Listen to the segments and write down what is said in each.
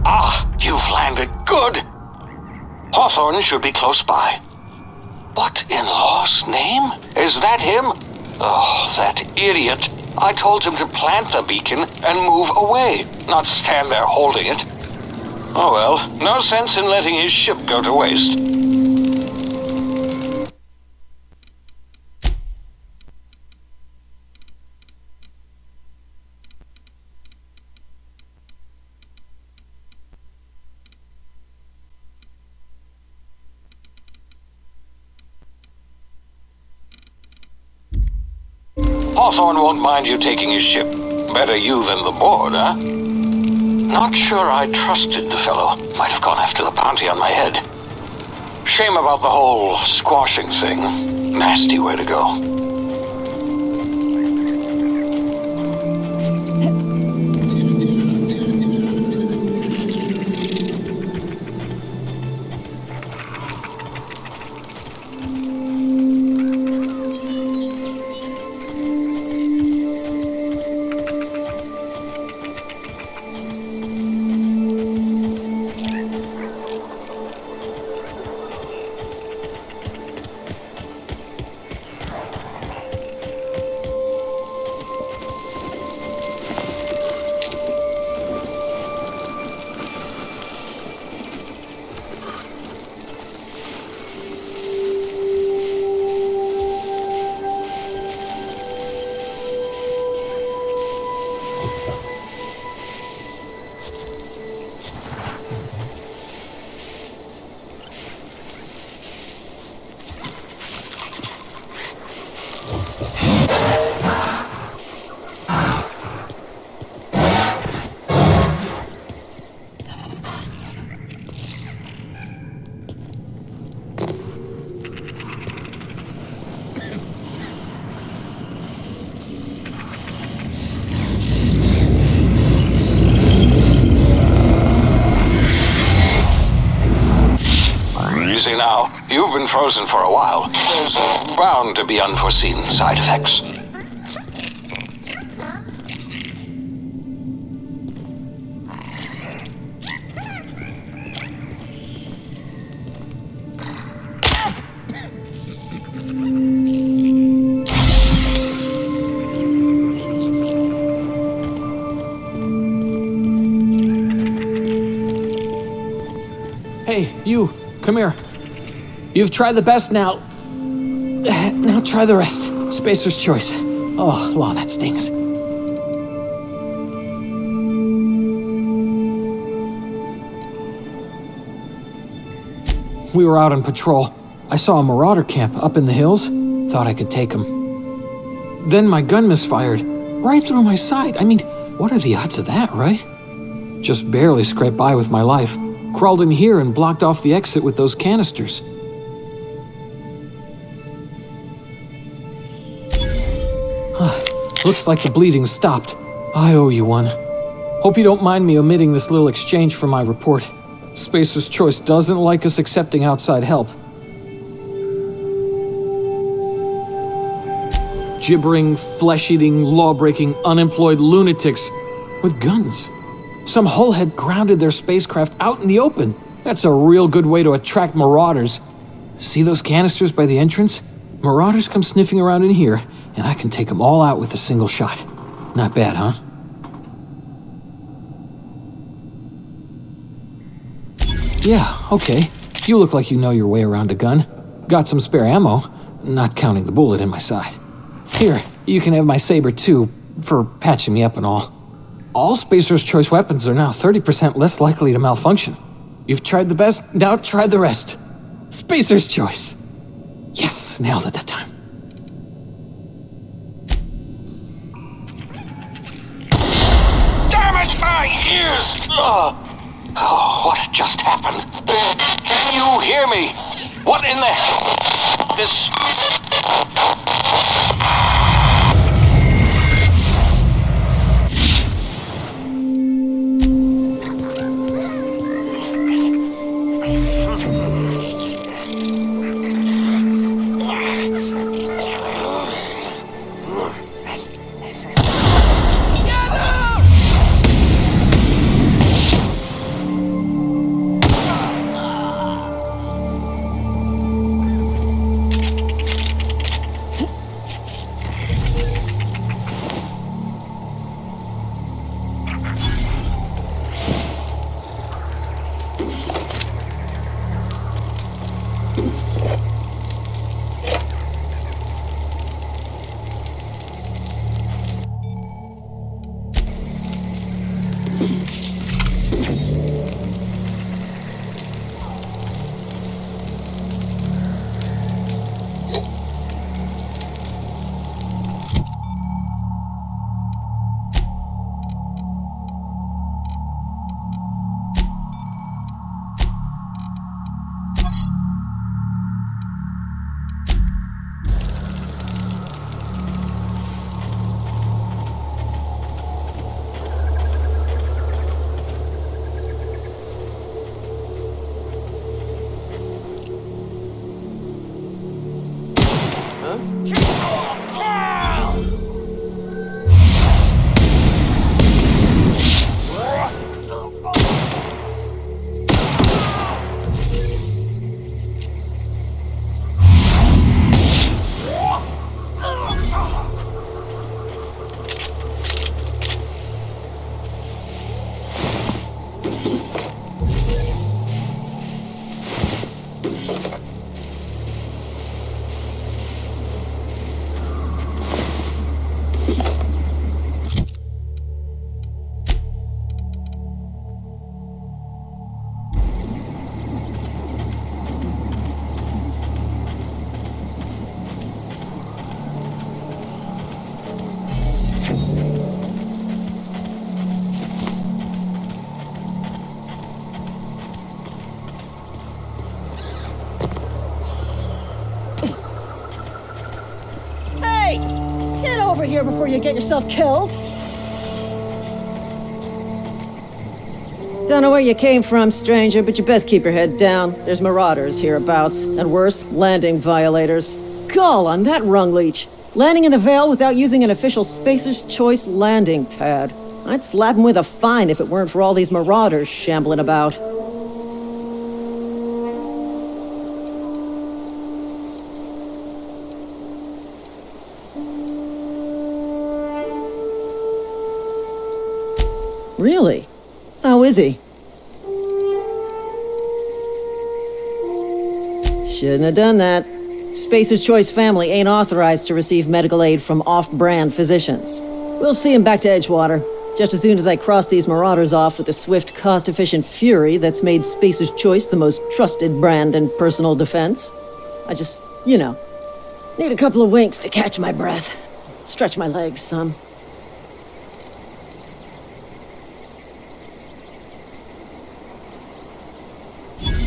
Ah, you've landed good. Hawthorne should be close by. What in law's name? Is that him? Oh, that idiot. I told him to plant the beacon and move away, not stand there holding it. Oh well, no sense in letting his ship go to waste. Hawthorne won't mind you taking his ship. Better you than the board, huh? Not sure I trusted the fellow. Might have gone after the bounty on my head. Shame about the whole squashing thing. Nasty way to go. Now, you've been frozen for a while. There's bound to be unforeseen side effects. Hey, you, come here. You've tried the best now. Now try the rest. Spacer's choice. Oh, law, that stings. We were out on patrol. I saw a marauder camp up in the hills. Thought I could take him. Then my gun misfired. Right through my side. I mean, what are the odds of that, right? Just barely scraped by with my life. Crawled in here and blocked off the exit with those canisters. Looks like the bleeding stopped. I owe you one. Hope you don't mind me omitting this little exchange from my report. Spacer's Choice doesn't like us accepting outside help. Gibbering, flesh-eating, law-breaking, unemployed lunatics with guns. Some hullhead grounded their spacecraft out in the open. That's a real good way to attract marauders. See those canisters by the entrance? Marauders come sniffing around in here, and I can take them all out with a single shot. Not bad, huh? Yeah, okay. You look like you know your way around a gun. Got some spare ammo, not counting the bullet in my side. Here, you can have my saber too, for patching me up and all. All Spacer's Choice weapons are now 30% less likely to malfunction. You've tried the best, now try the rest. Spacer's Choice. Yes, nailed it that time. Damn it, my ears! Oh, what just happened? Can you hear me? What in the hell? This... Get over here before you get yourself killed! Don't know where you came from, stranger, but you best keep your head down. There's marauders hereabouts, and worse, landing violators. Gall on that rung leech! Landing in the Vale without using an official Spacer's Choice landing pad. I'd slap him with a fine if it weren't for all these marauders shambling about. Really? How is he? Shouldn't have done that. Spacer's Choice family ain't authorized to receive medical aid from off-brand physicians. We'll see him back to Edgewater, just as soon as I cross these marauders off with the swift, cost-efficient fury that's made Spacer's Choice the most trusted brand in personal defense. I just, need a couple of winks to catch my breath. Stretch my legs some.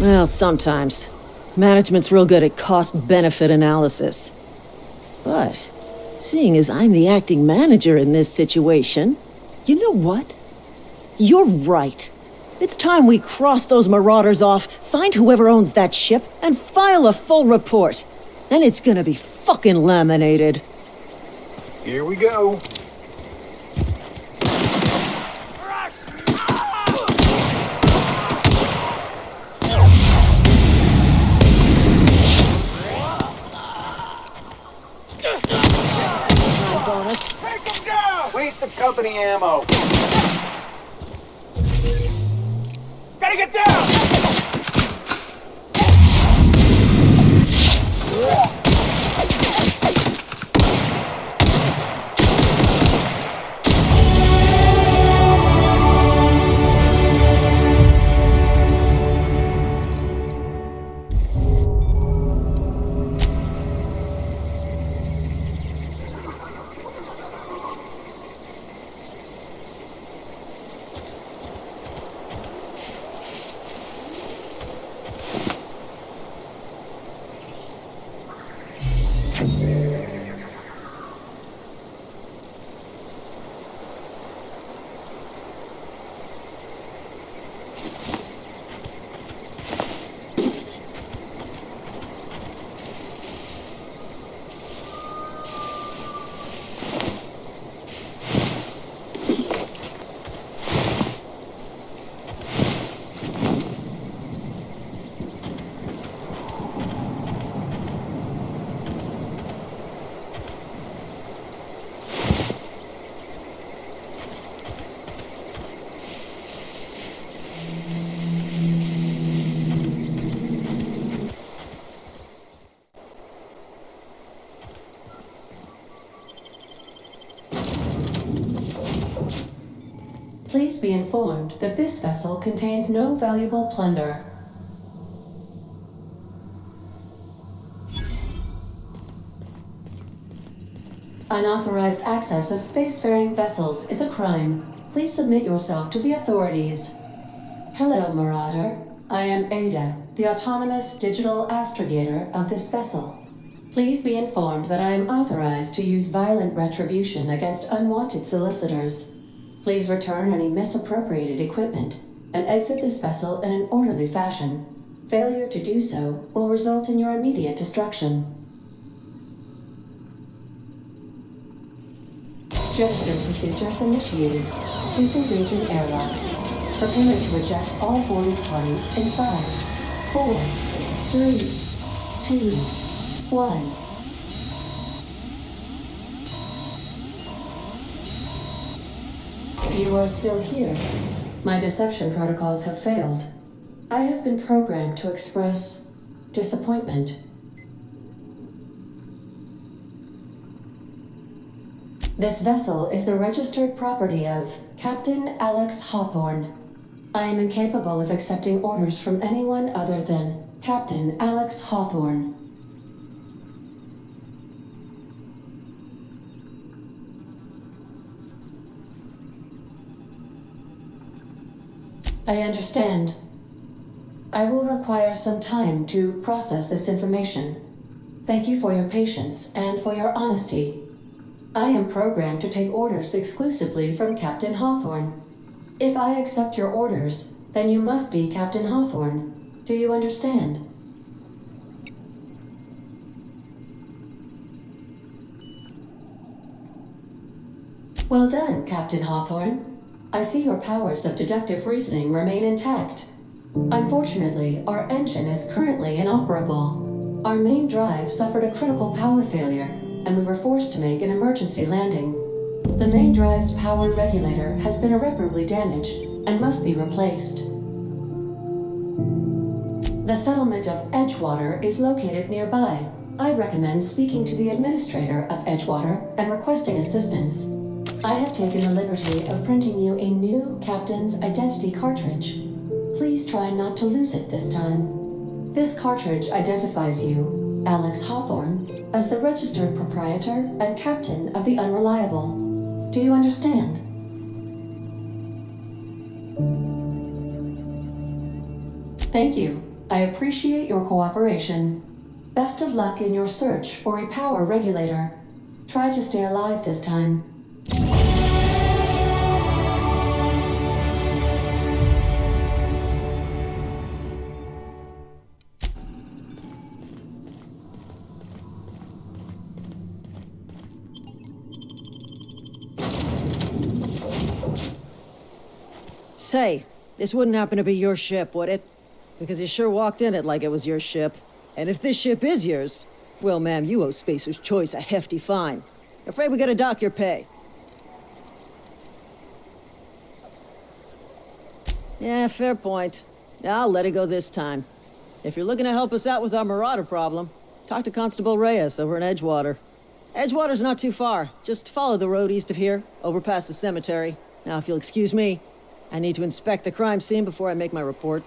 Well, sometimes. Management's real good at cost-benefit analysis. But, seeing as I'm the acting manager in this situation, you know what? You're right. It's time we cross those marauders off, find whoever owns that ship, and file a full report. Then it's gonna be fucking laminated. Here we go. Bonus. Take them down! Waste of company ammo. Gotta get down! Please be informed that this vessel contains no valuable plunder. Unauthorized access of spacefaring vessels is a crime. Please submit yourself to the authorities. Hello, Marauder. I am Ada, the autonomous digital astrogator of this vessel. Please be informed that I am authorized to use violent retribution against unwanted solicitors. Please return any misappropriated equipment and exit this vessel in an orderly fashion. Failure to do so will result in your immediate destruction. Jettison procedures initiated. Disengaging airlocks. Preparing to eject all boarding parties in 5, 4, 3, 2, 1. You are still here. My deception protocols have failed. I have been programmed to express disappointment. This vessel is the registered property of Captain Alex Hawthorne. I am incapable of accepting orders from anyone other than Captain Alex Hawthorne. I understand. I will require some time to process this information. Thank you for your patience and for your honesty. I am programmed to take orders exclusively from Captain Hawthorne. If I accept your orders, then you must be Captain Hawthorne. Do you understand? Well done, Captain Hawthorne. I see your powers of deductive reasoning remain intact. Unfortunately, our engine is currently inoperable. Our main drive suffered a critical power failure, and we were forced to make an emergency landing. The main drive's power regulator has been irreparably damaged and must be replaced. The settlement of Edgewater is located nearby. I recommend speaking to the administrator of Edgewater and requesting assistance. I have taken the liberty of printing you a new captain's identity cartridge. Please try not to lose it this time. This cartridge identifies you, Alex Hawthorne, as the registered proprietor and captain of the Unreliable. Do you understand? Thank you. I appreciate your cooperation. Best of luck in your search for a power regulator. Try to stay alive this time. Say, this wouldn't happen to be your ship, would it? Because you sure walked in it like it was your ship. And if this ship is yours, well, ma'am, you owe Spacer's Choice a hefty fine. Afraid we gotta dock your pay. Yeah, fair point. I'll let it go this time. If you're looking to help us out with our marauder problem, talk to Constable Reyes over in Edgewater. Edgewater's not too far. Just follow the road east of here, over past the cemetery. Now, if you'll excuse me, I need to inspect the crime scene before I make my report.